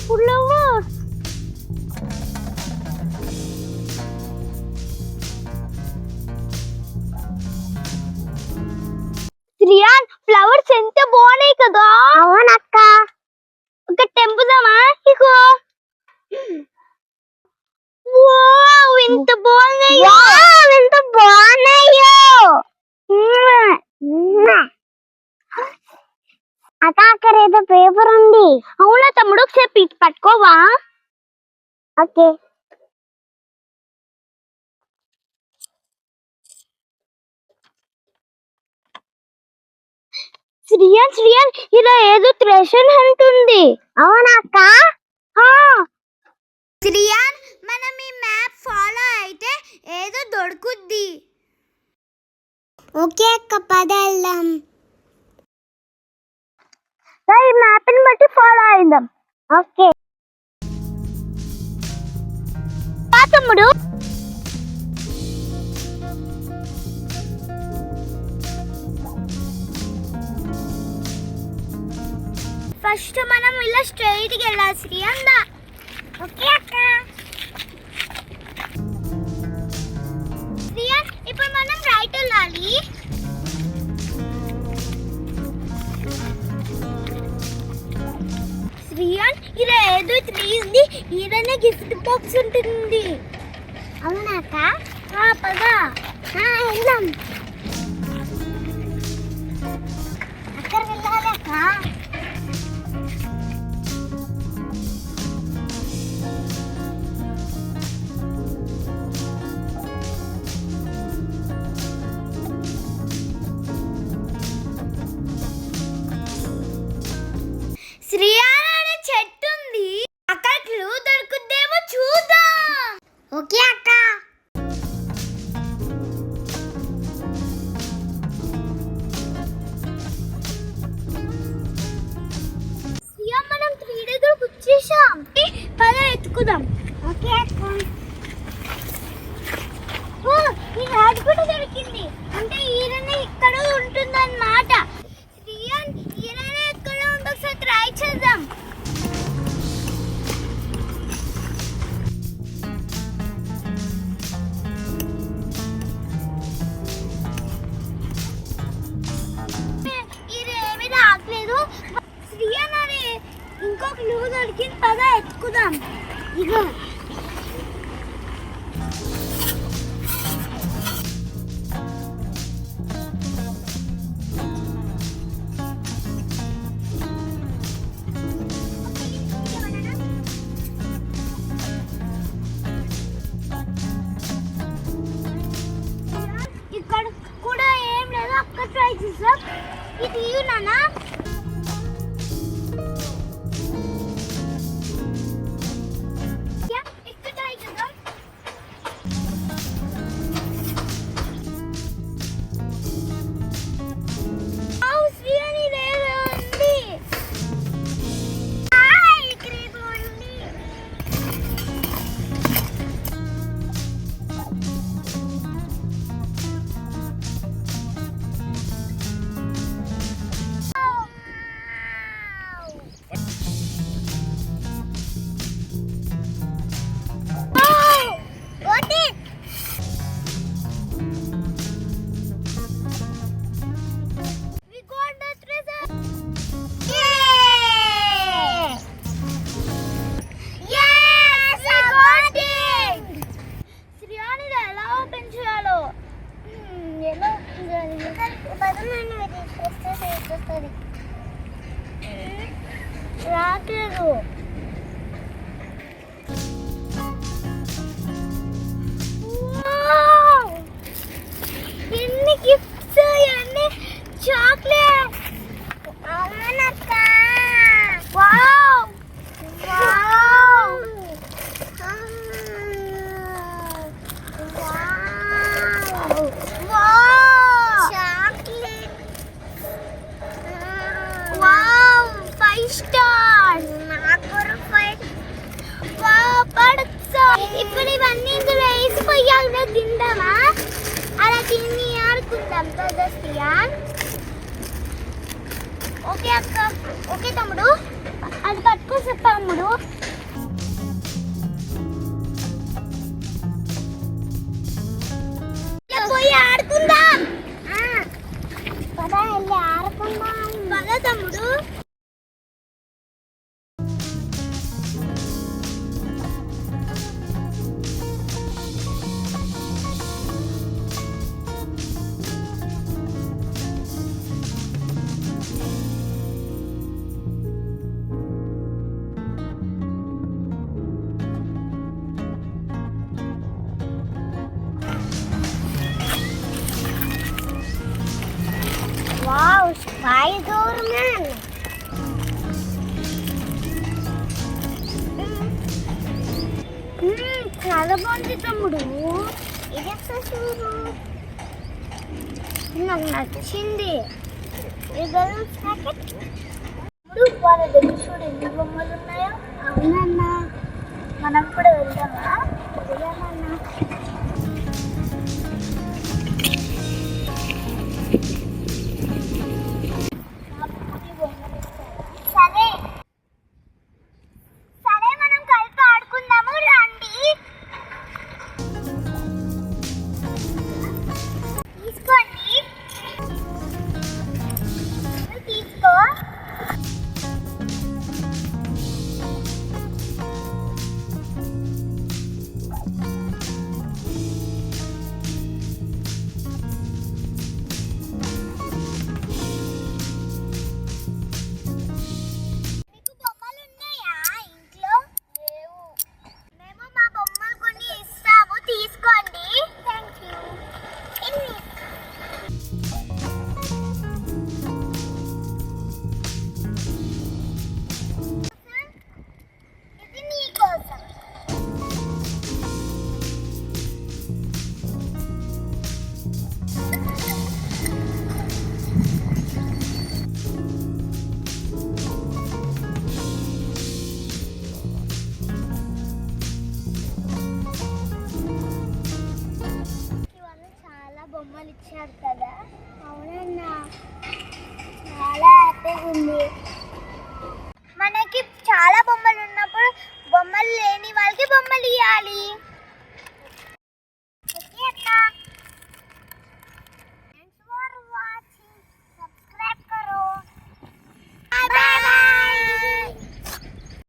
Flowers. Shriyan, flowers ఎంత బాగున్నాయి కదా. అవునక్క. ఒక తెంపుదామా? ఇగో. వావ్, ఎంత బాగున్నాయో. ఎంత బాగున్నాయో. అక్క, అక్కడ ఏదో పేపర్ ఉంది. అవునా తమ్ముడు, ఒకసారి పట్టుకోవా? ఓకే. శ్రియాన్ శ్రియాన్, ఇలా ఏదో ట్రెషర్ హంట్ ఉంది. అవునా అక్క? శ్రియాన్, మనం ఈ మ్యాప్ ఫాలో అయితే ఏదో దొరుకుద్ది. ఓకే అక్క, పద వెళ్దాం. ఈ మ్యాప్ ని బట్టి ఫాలో అయిద్దాం. ఓకే తమ్ముడు. ఫస్ట్ మనం ఇలా స్ట్రైట్ గా వెళ్ళాలి శ్రియాన్. ఓకే అక్క. శ్రియాన్, ఇప్పుడు మనం రైట్ వెళ్ళాలి. శ్రియాన్, ఇలా ఏదో ట్రీ ఉంది. ఈడనే గిఫ్ట్ బాక్స్ ఉంటుంది. అవునా అక్క? పద వెళ్దాం. అక్కడ వెళ్ళాలి అక్క. శ్రియాన్, చెట్టు ఉంది. అక్కడ క్లూ దొరుకుద్దేమో చూద్దాం. ఓకే అక్క. శ్రియాన్, మనం 3 దగ్గరకు వచ్చేసాం. పద ఎత్తుకుదాం. ఓకే అక్క. ఈ రాడ్ కూడా దొరికింది. అంటే ఈరనే ఇక్కడ ఉంటుందన్నమాట. శ్రియాన్, ఈరనే ఎక్కడ ఉందో ఒకసారి ట్రై చేద్దాం. ఇదేమీ రావట్లేదు. శ్రియాన్, అరే ఇంకొక క్లూ దొరికింది. పద ఎత్తుకుదాం. ఇగో. ఇక్కడ కూడా ఏం లేదు. అక్కడ ట్రై చేసాం. ఇది నానా. ఇక్కడ ట్రై చేద్దాం. శ్రియాన్, ఇదేదో ఉంది. ఇక్కడ ఏదో ఉంది. రాట్లేదు. ఎన్ని గిఫ్ట్స్, ఎన్ని చాక్లెట్. అవునక్క. Wow wow wow chocolate. Wow 5 star. నాకు 5. వావ్ పడచ్చా. ఇప్పుడు ఇవన్నీ ఇందులో వేసిపోయాక తిందామా? అలా తిని ఆడుకుందాం కదా శ్రియాన్. ఓకే అక్క. ఓకే తమ్ముడు. అది పట్టుకో తమ్ముడు. పోయి ఆడుకుందాం. పద వెళ్ళి ఆడుకుందాం. పద తమ్ముడు. Wow, Spider-Man! చాలా బాగుంది తమ్ముడు. ఇది ఎక్కడ చూడు, నాకు నచ్చింది. తమ్ముడు వాళ్ళ దగ్గర చూడు ఎన్ని బొమ్మలు ఉన్నాయో. అవునన్నా, మనం కూడా వెళ్దామా? వెళ్దామన్నా. బొమ్మలు ఇచ్చారు కదా. అవునన్నా, చాలా హ్యాపీగా ఉంది. మనకి చాలా బొమ్మలు ఉన్నప్పుడు బొమ్మలు లేని వాళ్ళకి బొమ్మలు ఇవ్వాలి.